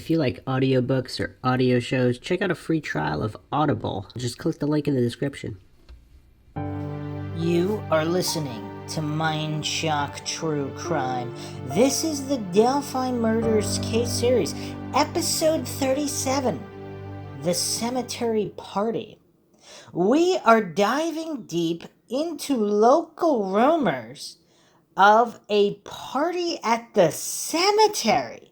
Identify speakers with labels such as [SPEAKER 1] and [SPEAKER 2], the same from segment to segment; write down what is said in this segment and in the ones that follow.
[SPEAKER 1] If you like audiobooks or audio shows, check out a free trial of Audible. Just click the link in the description.
[SPEAKER 2] You are listening to Mindshock True Crime. This is the Delphi Murders case series, episode 37, The Cemetery Party. We are diving deep into local rumors of a party at the cemetery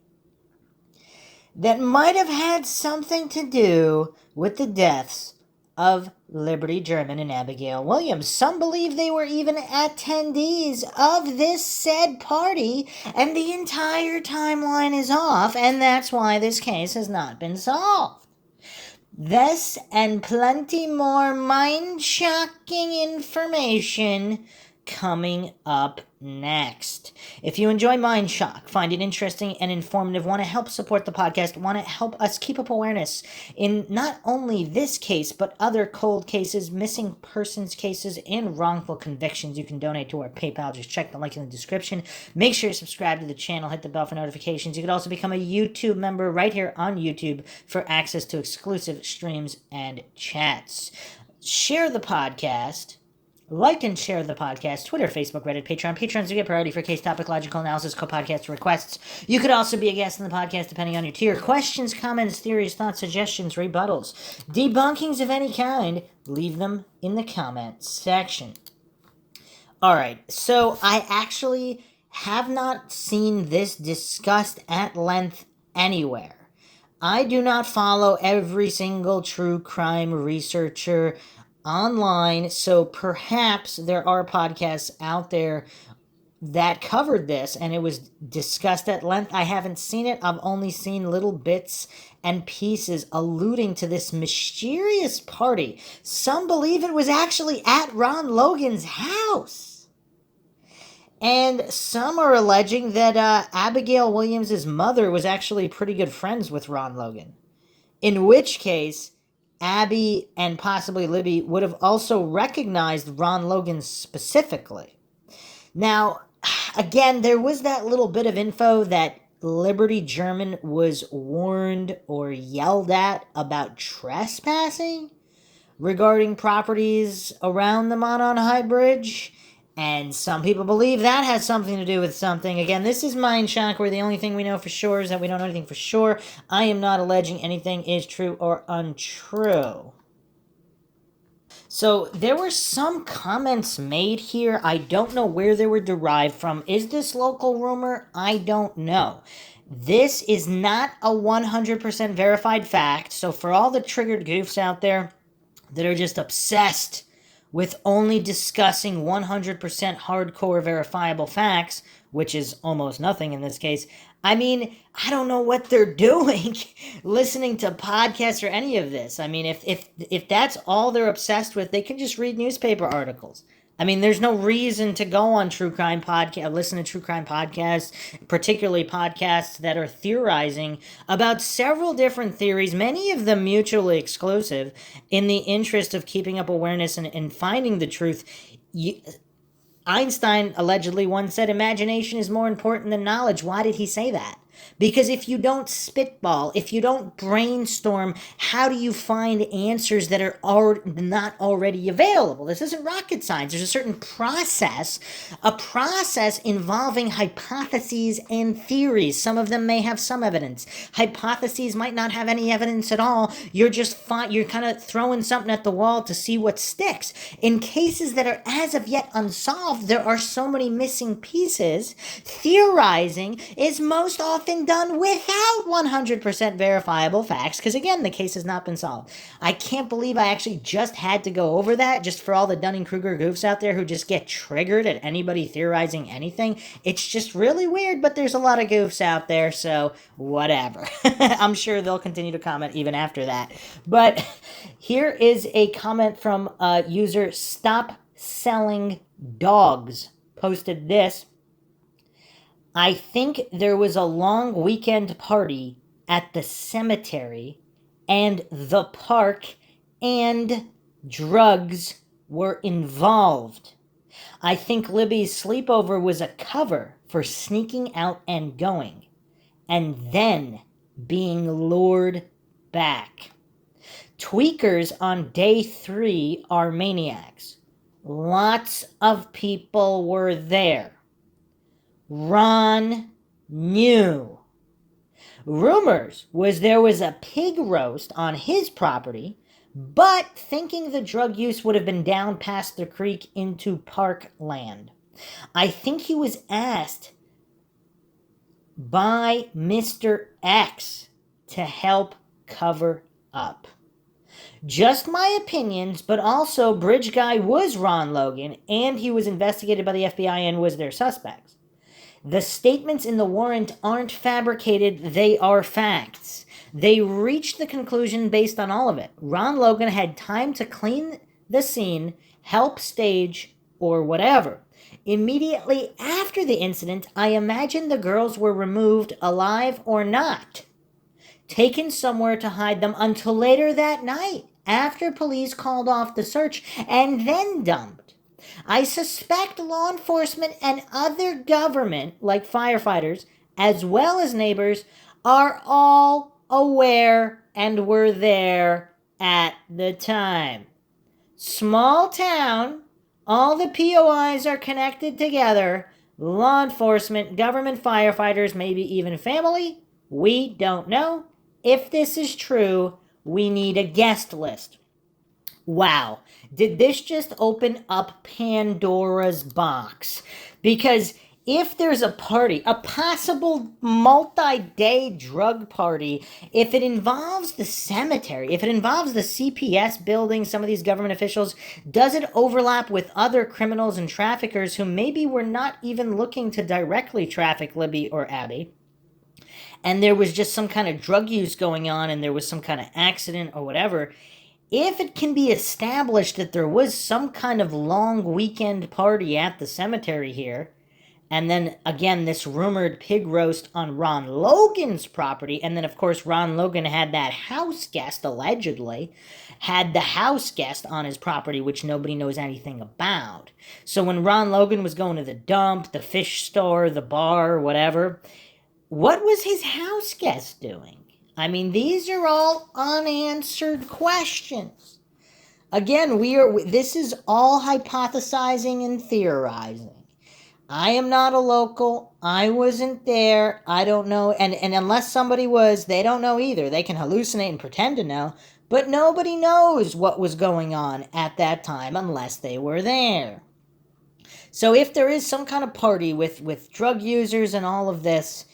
[SPEAKER 2] that might have had something to do with the deaths of Liberty German and Abigail Williams. Some believe they were even attendees of this said party, and the entire timeline is off, and that's why this case has not been solved. This and plenty more mind-shocking information coming up next. If you enjoy Mindshock, find it interesting and informative, want to help support the podcast, want to help us keep up awareness in not only this case, but other cold cases, missing persons cases, and wrongful convictions, you can donate to our PayPal. Just check the link in the description. Make sure you subscribe to the channel, hit the bell for notifications. You can also become a YouTube member right here on YouTube for access to exclusive streams and chats. Share the podcast. Like and share the podcast, Twitter, Facebook, Reddit, Patreon. Patrons do get priority for case topic, logical analysis, co-podcast requests. You could also be a guest in the podcast depending on your tier. Questions, comments, theories, thoughts, suggestions, rebuttals, debunkings of any kind, leave them in the comment section. Alright, so I actually have not seen this discussed at length anywhere. I do not follow every single true crime researcher online, so perhaps there are podcasts out there that covered this and it was discussed at length. I haven't seen it. I've only seen little bits and pieces alluding to this mysterious party. Some believe it was actually at Ron Logan's house. And some are alleging that Abigail Williams' mother was actually pretty good friends with Ron Logan. In which case, Abby and possibly Libby would have also recognized Ron Logan specifically. Now, again, there was that little bit of info that Liberty German was warned or yelled at about trespassing regarding properties around the Monon High Bridge. And some people believe that has something to do with something. Again, this is Mindshock, where the only thing we know for sure is that we don't know anything for sure. I am not alleging anything is true or untrue. So, there were some comments made here. I don't know where they were derived from. Is this local rumor? I don't know. This is not a 100% verified fact. So, for all the triggered goofs out there that are just obsessed with only discussing 100% hardcore verifiable facts, which is almost nothing in this case, I mean, I don't know what they're doing listening to podcasts or any of this. I mean, if that's all they're obsessed with, they can just read newspaper articles. I mean, there's no reason to go on true crime podcast, listen to true crime podcasts, particularly podcasts that are theorizing about several different theories, many of them mutually exclusive, in the interest of keeping up awareness and finding the truth. Einstein allegedly once said, imagination is more important than knowledge. Why did he say that? Because if you don't spitball, if you don't brainstorm, how do you find answers that are not already available? This isn't rocket science. There's a certain process, a process involving hypotheses and theories. Some of them may have some evidence. Hypotheses might not have any evidence at all. You're kind of throwing something at the wall to see what sticks. In cases that are as of yet unsolved, there are so many missing pieces. Theorizing is most often done without 100% verifiable facts, because again, the case has not been solved. I can't believe I actually just had to go over that, just for all the Dunning-Kruger goofs out there who just get triggered at anybody theorizing anything. It's just really weird, but there's a lot of goofs out there, so whatever. I'm sure they'll continue to comment even after that. But here is a comment from user Stop Selling Dogs. Posted this. I think there was a long weekend party at the cemetery and the park and drugs were involved. I think Libby's sleepover was a cover for sneaking out and going. And then being lured back. Tweakers on day 3 are maniacs. Lots of people were there. Ron knew. Rumors was there was a pig roast on his property, but thinking the drug use would have been down past the creek into parkland. I think he was asked by Mr. X to help cover up. Just my opinions, but also Bridge Guy was Ron Logan, and he was investigated by the FBI and was their suspects. The statements in the warrant aren't fabricated, they are facts. They reached the conclusion based on all of it. Ron Logan had time to clean the scene, help stage, or whatever. Immediately after the incident, I imagine the girls were removed, alive or not, taken somewhere to hide them until later that night, after police called off the search, and then dumped. I suspect law enforcement and other government, like firefighters, as well as neighbors, are all aware and were there at the time. Small town, all the POIs are connected together. Law enforcement, government, firefighters, maybe even family. We don't know. If this is true, we need a guest list. Wow, did this just open up Pandora's box? Because if there's a party, a possible multi-day drug party, if it involves the cemetery, if it involves the CPS building, some of these government officials, does it overlap with other criminals and traffickers who maybe were not even looking to directly traffic Libby or Abby? And there was just some kind of drug use going on and there was some kind of accident or whatever. If it can be established that there was some kind of long weekend party at the cemetery here, and then again this rumored pig roast on Ron Logan's property, and then of course Ron Logan had that house guest, allegedly, had the house guest on his property, which nobody knows anything about. So when Ron Logan was going to the dump, the fish store, the bar, whatever, what was his house guest doing? I mean, these are all unanswered questions. Again, this is all hypothesizing and theorizing. I am not a local. I wasn't there. I don't know. And unless somebody was, they don't know either. They can hallucinate and pretend to know, but nobody knows what was going on at that time unless they were there. So if there is some kind of party with drug users and all of this,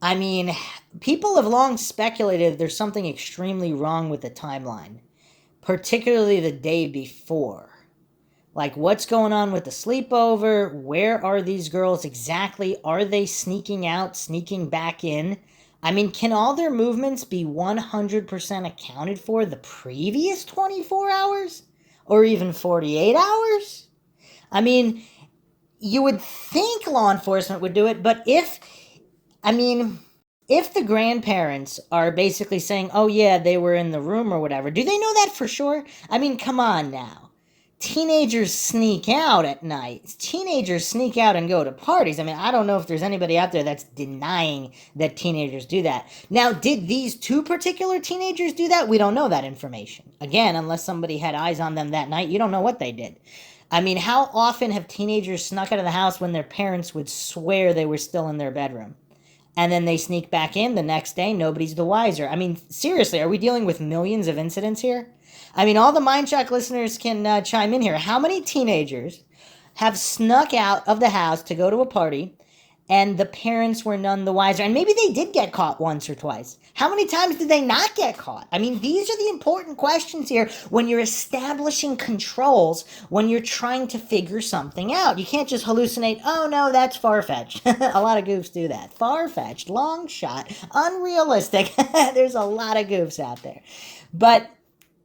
[SPEAKER 2] I mean, people have long speculated there's something extremely wrong with the timeline, particularly the day before. Like, what's going on with the sleepover? Where are these girls exactly? Are they sneaking out, sneaking back in? I mean, can all their movements be 100% accounted for the previous 24 hours? Or even 48 hours? I mean, you would think law enforcement would do it, but if the grandparents are basically saying, oh yeah, they were in the room or whatever, do they know that for sure? I mean, come on now. Teenagers sneak out at night. Teenagers sneak out and go to parties. I mean, I don't know if there's anybody out there that's denying that teenagers do that. Now, did these two particular teenagers do that? We don't know that information. Again, unless somebody had eyes on them that night, you don't know what they did. I mean, how often have teenagers snuck out of the house when their parents would swear they were still in their bedroom? And then they sneak back in the next day, nobody's the wiser. I mean, seriously, are we dealing with millions of incidents here? I mean, all the Mindshock listeners can chime in here. How many teenagers have snuck out of the house to go to a party and the parents were none the wiser? And maybe they did get caught once or twice. How many times did they not get caught? I mean, these are the important questions here when you're establishing controls, when you're trying to figure something out. You can't just hallucinate, oh no, that's far-fetched. A lot of goofs do that. Far-fetched, long shot, unrealistic. There's a lot of goofs out there. But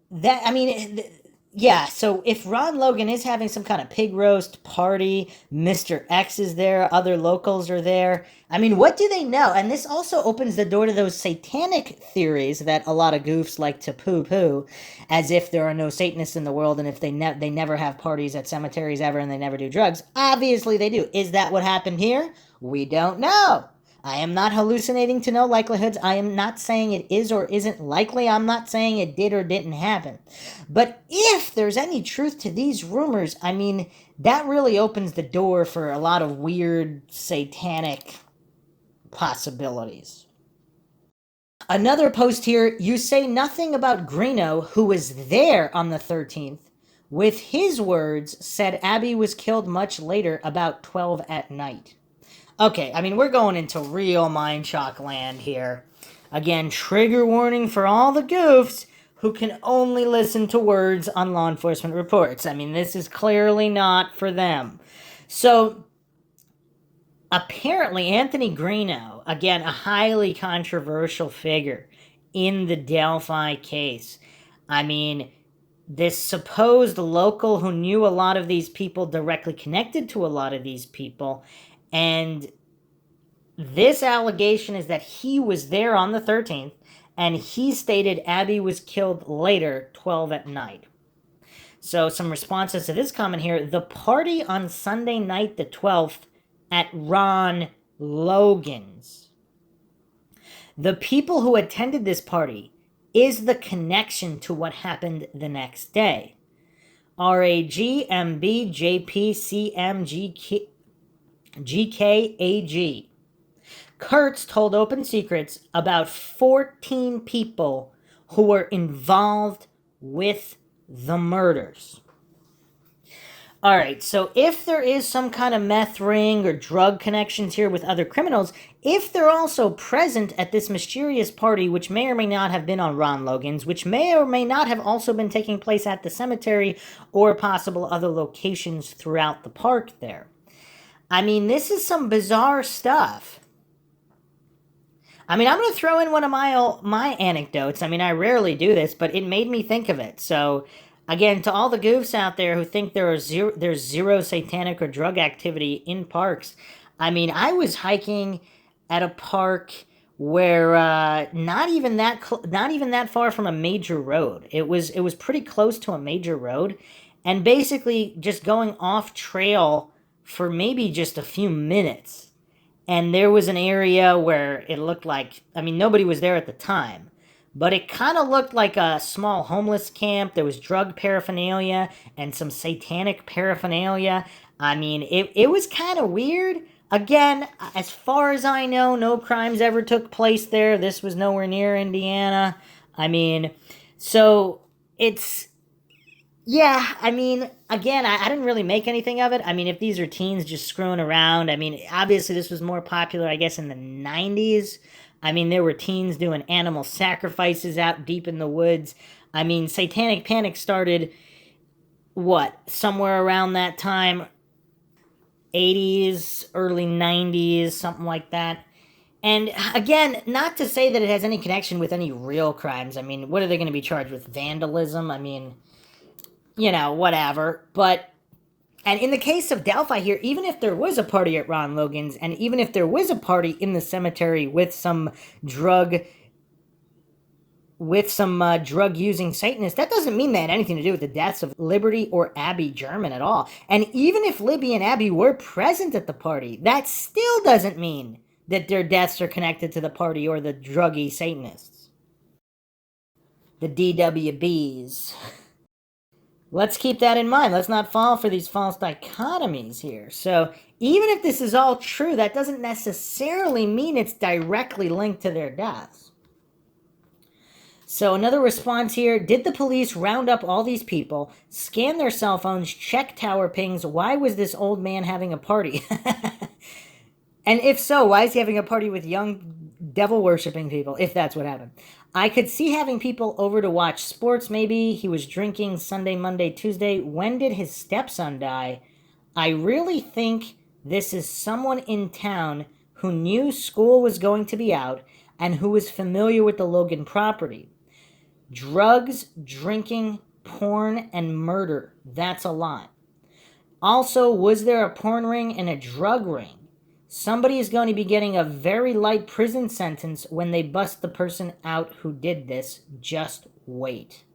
[SPEAKER 2] that, I mean, yeah, so if Ron Logan is having some kind of pig roast party, Mr. X is there, other locals are there, I mean, what do they know? And this also opens the door to those satanic theories that a lot of goofs like to poo-poo, as if there are no Satanists in the world, and if they never have parties at cemeteries ever, and they never do drugs. Obviously they do. Is that what happened here? We don't know. I am not hallucinating to know likelihoods. I am not saying it is or isn't likely. I'm not saying it did or didn't happen. But if there's any truth to these rumors, I mean, that really opens the door for a lot of weird satanic possibilities. Another post here, you say nothing about Greeno, who was there on the 13th. With his words, said Abby was killed much later, about 12 at night. Okay, I mean, we're going into real Mindshock land here. Again, trigger warning for all the goofs who can only listen to words on law enforcement reports. I mean, this is clearly not for them. So, apparently, Anthony Greeno, again, a highly controversial figure in the Delphi case. I mean, this supposed local who knew a lot of these people, directly connected to a lot of these people, and this allegation is that he was there on the 13th, and he stated Abby was killed later, 12 at night. So some responses to this comment here. The party on Sunday night the 12th at Ron Logan's. The people who attended this party is the connection to what happened the next day. RAG, MB, JP, CM, GK, AG. Kurtz told Open Secrets about 14 people who were involved with the murders. Alright, so if there is some kind of meth ring or drug connections here with other criminals, if they're also present at this mysterious party, which may or may not have been on Ron Logan's, which may or may not have also been taking place at the cemetery or possible other locations throughout the park there. I mean, this is some bizarre stuff. I mean, I'm going to throw in one of my anecdotes. I mean, I rarely do this, but it made me think of it. So, again, to all the goofs out there who think there's zero satanic or drug activity in parks, I mean, I was hiking at a park where not even that far from a major road. It was pretty close to a major road, and basically just going off trail for maybe just a few minutes. And there was an area where it looked like, I mean, nobody was there at the time, but it kind of looked like a small homeless camp. There was drug paraphernalia and some satanic paraphernalia. I mean, it was kind of weird. Again, as far as I know, no crimes ever took place there. This was nowhere near Indiana. I mean, so it's... Yeah, I mean, again, I didn't really make anything of it. I mean, if these are teens just screwing around, I mean, obviously this was more popular, I guess, in the 90s. I mean, there were teens doing animal sacrifices out deep in the woods. I mean, Satanic Panic started, what, somewhere around that time? 80s, early 90s, something like that. And again, not to say that it has any connection with any real crimes. I mean, what are they going to be charged with? Vandalism? I mean... you know, whatever. But, and in the case of Delphi here, even if there was a party at Ron Logan's, and even if there was a party in the cemetery with some drug-using Satanists, that doesn't mean they had anything to do with the deaths of Liberty or Abby German at all. And even if Libby and Abby were present at the party, that still doesn't mean that their deaths are connected to the party or the druggy Satanists. The DWBs. Let's keep that in mind. Let's not fall for these false dichotomies here. So, even if this is all true, that doesn't necessarily mean it's directly linked to their deaths. So, another response here. Did the police round up all these people, scan their cell phones, check tower pings? Why was this old man having a party? And if so, why is he having a party with young devil-worshipping people, if that's what happened? I could see having people over to watch sports, maybe. He was drinking Sunday, Monday, Tuesday. When did his stepson die? I really think this is someone in town who knew school was going to be out and who was familiar with the Logan property. Drugs, drinking, porn, and murder. That's a lot. Also, was there a porn ring and a drug ring? Somebody is going to be getting a very light prison sentence when they bust the person out who did this. Just wait.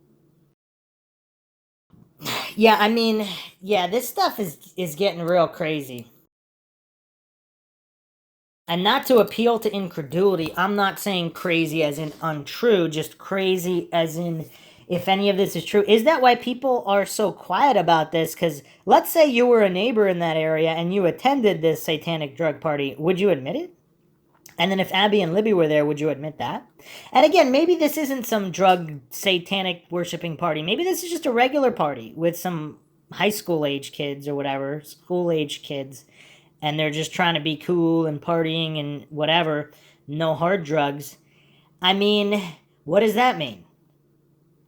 [SPEAKER 2] Yeah, I mean, yeah, this stuff is getting real crazy. And not to appeal to incredulity, I'm not saying crazy as in untrue, just crazy as in if any of this is true. Is that why people are so quiet about this? Because let's say you were a neighbor in that area and you attended this satanic drug party. Would you admit it? And then if Abby and Libby were there, would you admit that? And again, maybe this isn't some drug satanic worshiping party. Maybe this is just a regular party with some high school age kids or whatever, school age kids, and they're just trying to be cool and partying and whatever, no hard drugs. I mean, what does that mean?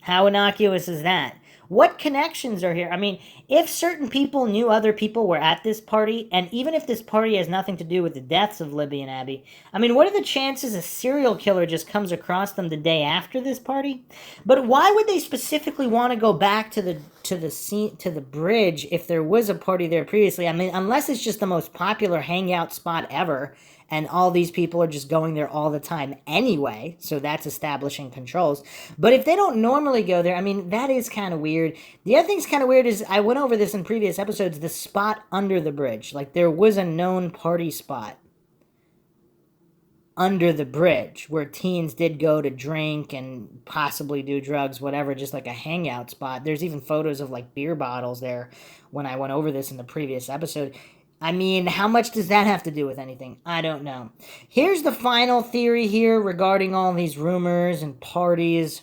[SPEAKER 2] How innocuous is that? What connections are here? I mean, if certain people knew other people were at this party, and even if this party has nothing to do with the deaths of Libby and Abby, I mean, what are the chances a serial killer just comes across them the day after this party? But why would they specifically want to go back to the bridge if there was a party there previously? I mean, unless it's just the most popular hangout spot ever, and all these people are just going there all the time anyway, so that's establishing controls. But if they don't normally go there, I mean, that is kind of weird. The other thing's kind of weird is, I went over this in previous episodes, the spot under the bridge. Like, there was a known party spot under the bridge where teens did go to drink and possibly do drugs, whatever, just like a hangout spot. There's even photos of, like, beer bottles there when I went over this in the previous episode. I mean, how much does that have to do with anything? I don't know. Here's the final theory here regarding all these rumors and parties.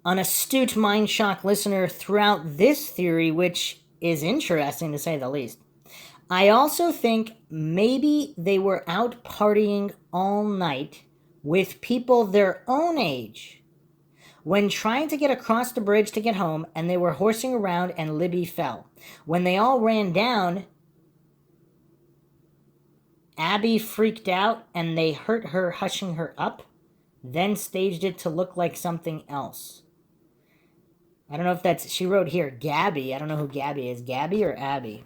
[SPEAKER 2] An astute Mindshock listener threw out this theory, which is interesting to say the least. I also think maybe they were out partying all night with people their own age when trying to get across the bridge to get home, and they were horsing around and Libby fell. When they all ran down, Abby freaked out and they hurt her, hushing her up, then staged it to look like something else. I don't know if that's, she wrote here, Gabby. I don't know who Gabby is. Gabby or Abby?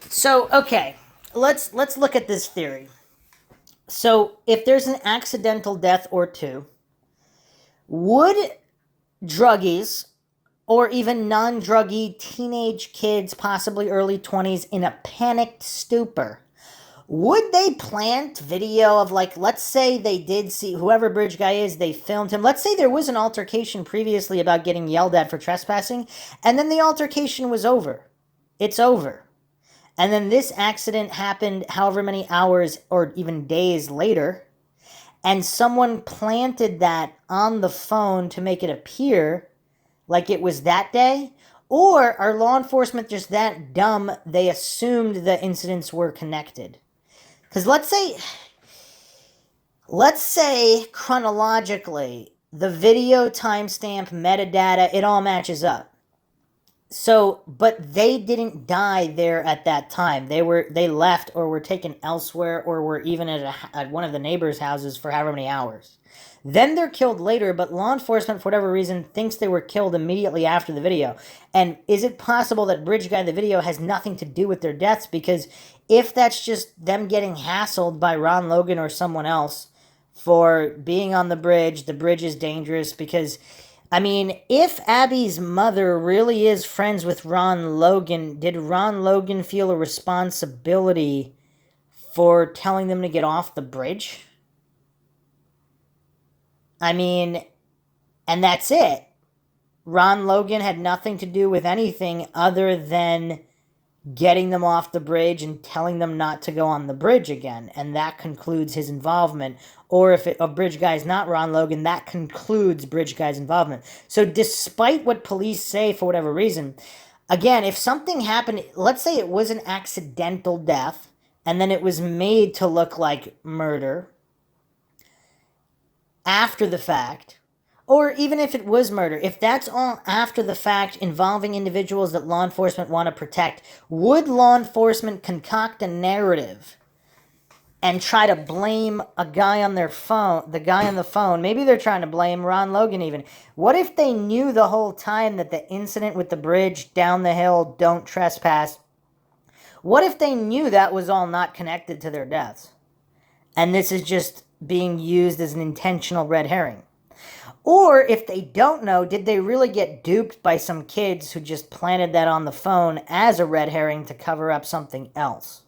[SPEAKER 2] So, okay, let's look at this theory. So, if there's an accidental death or two, would druggies or even non-druggy teenage kids, possibly early 20s, in a panicked stupor, would they plant video of, like, let's say they did see whoever bridge guy is, they filmed him. Let's say there was an altercation previously about getting yelled at for trespassing, and then the altercation was over. It's over. And then this accident happened however many hours or even days later, and someone planted that on the phone to make it appear like it was that day. Or are law enforcement just that dumb they assumed the incidents were connected? Because let's say chronologically, the video timestamp, metadata, it all matches up. So, but they didn't die there at that time. They left or were taken elsewhere or were even at one of the neighbors' houses for however many hours. Then they're killed later, but law enforcement, for whatever reason, thinks they were killed immediately after the video. And is it possible that Bridge Guy, the video, has nothing to do with their deaths? Because if that's just them getting hassled by Ron Logan or someone else for being on the bridge is dangerous. Because, I mean, if Abby's mother really is friends with Ron Logan, did Ron Logan feel a responsibility for telling them to get off the bridge? I mean, and that's it. Ron Logan had nothing to do with anything other than getting them off the bridge and telling them not to go on the bridge again. And that concludes his involvement. Or if a bridge guy's not Ron Logan, that concludes bridge guy's involvement. So despite what police say for whatever reason, again, if something happened, let's say it was an accidental death, and then it was made to look like murder after the fact, or even if it was murder, if that's all after the fact involving individuals that law enforcement want to protect, would law enforcement concoct a narrative and try to blame a guy on their phone, the guy on the phone? Maybe they're trying to blame Ron Logan even. What if they knew the whole time that the incident with the bridge down the hill, don't trespass, what if they knew that was all not connected to their deaths? And this is just being used as an intentional red herring. Or if they don't know, did they really get duped by some kids who just planted that on the phone as a red herring to cover up something else?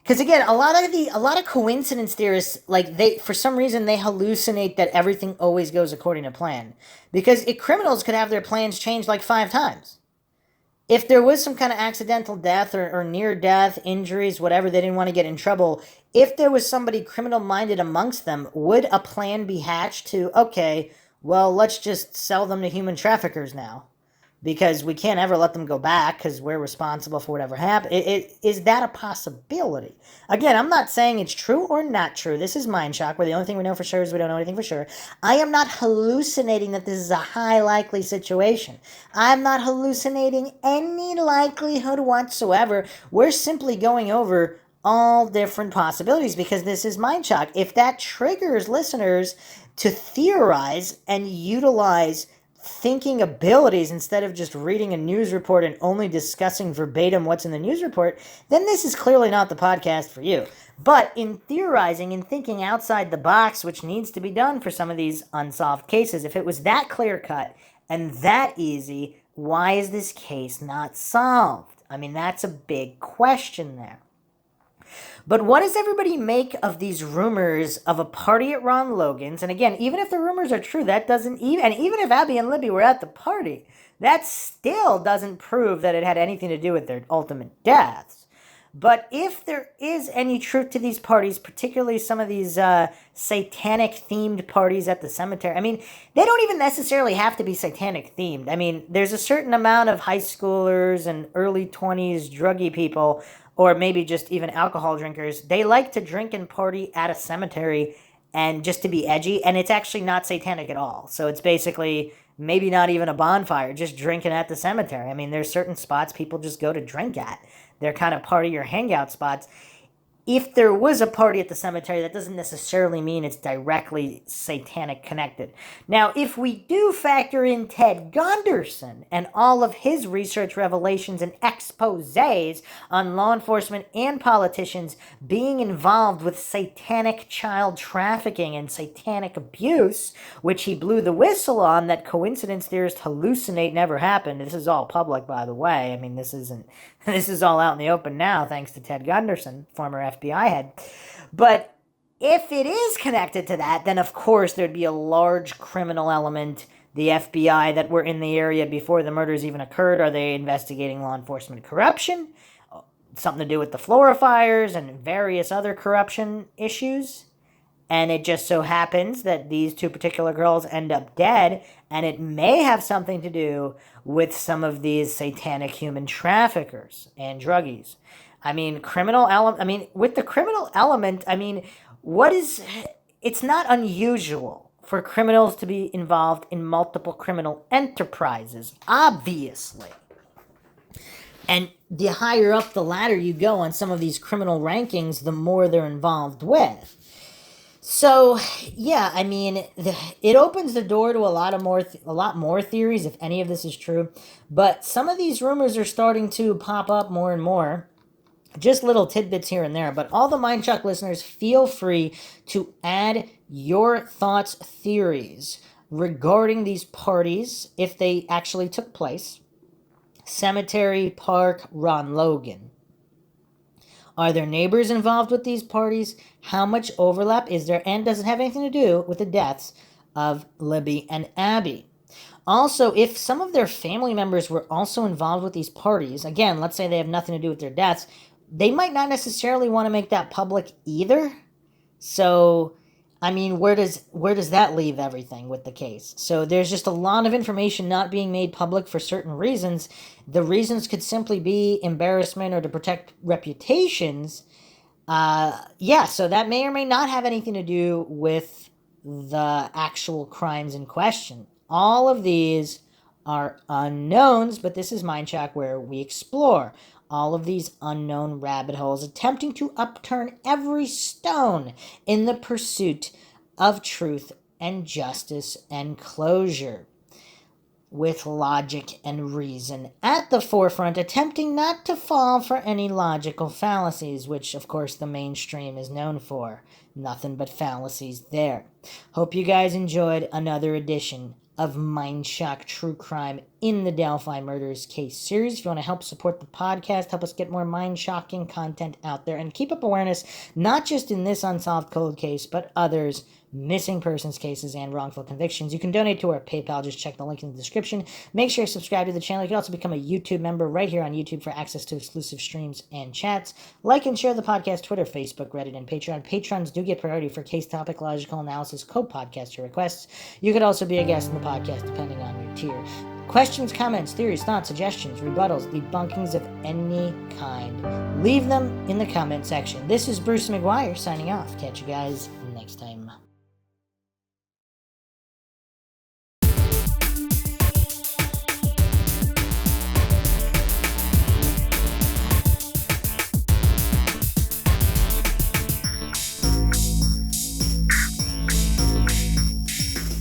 [SPEAKER 2] Because again, a lot of coincidence theorists, like, they, for some reason, they hallucinate that everything always goes according to plan. Because criminals could have their plans changed like 5 times. If there was some kind of accidental death or near death, injuries, whatever, they didn't want to get in trouble. If there was somebody criminal minded amongst them, would a plan be hatched to, okay, well, let's just sell them to human traffickers now? Because we can't ever let them go back because we're responsible for whatever happened. Is that a possibility? Again, I'm not saying it's true or not true. This is Mindshock, where the only thing we know for sure is we don't know anything for sure. I am not hallucinating that this is a high likely situation. I'm not hallucinating any likelihood whatsoever. We're simply going over all different possibilities because this is Mindshock. If that triggers listeners to theorize and utilize thinking abilities instead of just reading a news report and only discussing verbatim what's in the news report, then this is clearly not the podcast for you. But in theorizing and thinking outside the box, which needs to be done for some of these unsolved cases, if it was that clear-cut and that easy, why is this case not solved? I mean, that's a big question there. But what does everybody make of these rumors of a party at Ron Logan's? And again, even if the rumors are true, that doesn't even, and even if Abby and Libby were at the party, that still doesn't prove that it had anything to do with their ultimate deaths. But if there is any truth to these parties, particularly some of these satanic-themed parties at the cemetery, I mean, they don't even necessarily have to be satanic-themed. I mean, there's a certain amount of high schoolers and early 20s druggy people, or maybe just even alcohol drinkers. They like to drink and party at a cemetery and just to be edgy, and it's actually not satanic at all. So it's basically maybe not even a bonfire, just drinking at the cemetery. I mean, there's certain spots people just go to drink at. They're kind of party or hangout spots. If there was a party at the cemetery, that doesn't necessarily mean it's directly satanic connected. Now, if we do factor in Ted Gunderson and all of his research revelations and exposés on law enforcement and politicians being involved with satanic child trafficking and satanic abuse, which he blew the whistle on, that coincidence theorists hallucinate never happened. This is all public, by the way. I mean, this is all out in the open now, thanks to Ted Gunderson, former FBI head. But if it is connected to that, then of course there'd be a large criminal element. The FBI that were in the area before the murders even occurred, are they investigating law enforcement corruption? Something to do with the Flora fires and various other corruption issues? And it just so happens that these two particular girls end up dead, and it may have something to do with some of these satanic human traffickers and druggies. I mean, with the criminal element, I mean, it's not unusual for criminals to be involved in multiple criminal enterprises, obviously. And the higher up the ladder you go on some of these criminal rankings, the more they're involved with. So, yeah, I mean, it opens the door to a lot more theories, if any of this is true. But some of these rumors are starting to pop up more and more. Just little tidbits here and there. But all the Mindshock listeners, feel free to add your thoughts, theories regarding these parties, if they actually took place. Cemetery Park, Ron Logan. Are there neighbors involved with these parties? How much overlap is there? And does it have anything to do with the deaths of Libby and Abby? Also, if some of their family members were also involved with these parties, again, let's say they have nothing to do with their deaths, they might not necessarily want to make that public either. So, I mean, where does that leave everything with the case? So there's just a lot of information not being made public for certain reasons. The reasons could simply be embarrassment or to protect reputations. So that may or may not have anything to do with the actual crimes in question. All of these are unknowns, but this is Mindshock, where we explore all of these unknown rabbit holes, attempting to upturn every stone in the pursuit of truth and justice and closure, with logic and reason at the forefront, attempting not to fall for any logical fallacies, which of course the mainstream is known for. Nothing but fallacies there. Hope you guys enjoyed another edition of Mindshock True Crime in the Delphi Murders case series. If you want to help support the podcast, help us get more mind-shocking content out there, and keep up awareness, not just in this unsolved cold case, but others, missing persons cases, and wrongful convictions. You can donate to our PayPal. Just check the link in the description. Make sure you subscribe to the channel. You can also become a YouTube member right here on YouTube for access to exclusive streams and chats. Like and share the podcast, Twitter, Facebook, Reddit, and Patreon. Patrons do get priority for case topic, logical analysis, co-podcaster requests. You could also be a guest in the podcast depending on your tier. Questions, comments, theories, thoughts, suggestions, rebuttals, debunkings of any kind, leave them in the comment section. This is Bruce McGuire signing off. Catch you guys next time.